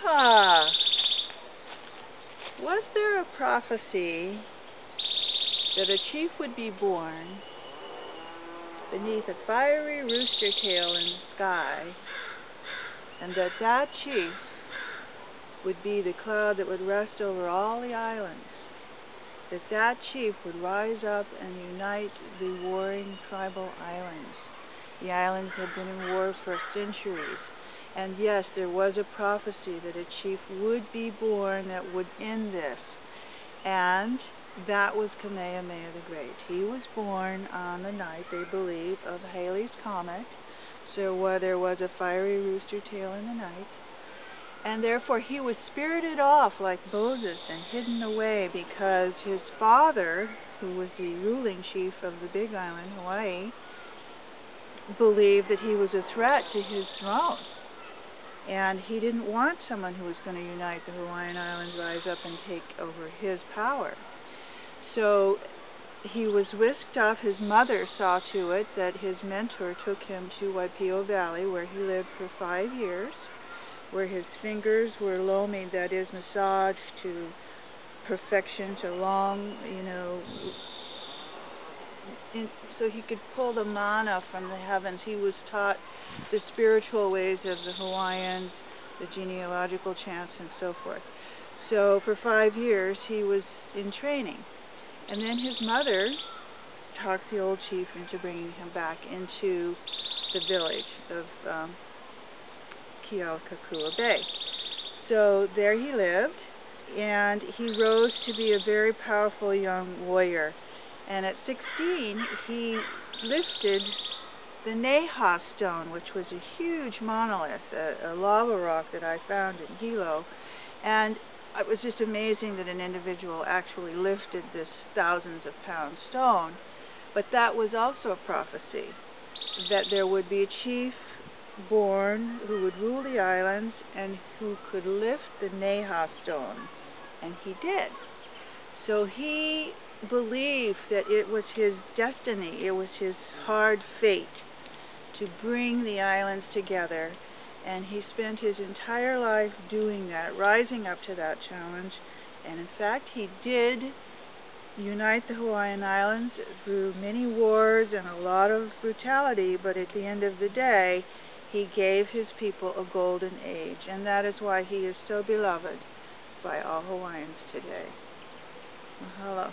Aloha! Was there a prophecy that a chief would be born beneath a fiery rooster tail in the sky, and that chief would be the cloud that would rest over all the islands? That chief would rise up and unite the warring tribal islands. The islands had been in war for centuries. And yes, there was a prophecy that a chief would be born that would end this. And that was Kamehameha the Great. He was born on the night, they believe, of Halley's Comet. So there was a fiery rooster tail in the night. And therefore he was spirited off like Moses and hidden away because his father, who was the ruling chief of the Big Island, Hawaii, believed that he was a threat to his throne. And he didn't want someone who was going to unite the Hawaiian Islands rise up and take over his power. So he was whisked off. His mother saw to it that his mentor took him to Waipio Valley, where he lived for 5 years, where his fingers were lomied, that is, massaged to perfection, to long, so he could pull the mana from the heavens. He was taught the spiritual ways of the Hawaiians, the genealogical chants, and so forth. So for 5 years he was in training. And then his mother talked the old chief into bringing him back into the village of Kealakekua Bay. So there he lived, and he rose to be a very powerful young warrior. And at 16, he lifted the Neha stone, which was a huge monolith, a lava rock that I found in Hilo. And it was just amazing that an individual actually lifted this thousands of pound stone. But that was also a prophecy, that there would be a chief born who would rule the islands and who could lift the Neha stone. And he did. So he believed that it was his destiny, it was his hard fate to bring the islands together, and he spent his entire life doing that, rising up to that challenge. And in fact, he did unite the Hawaiian Islands through many wars and a lot of brutality, but at the end of the day, he gave his people a golden age, and that is why he is so beloved by all Hawaiians today. Mahalo.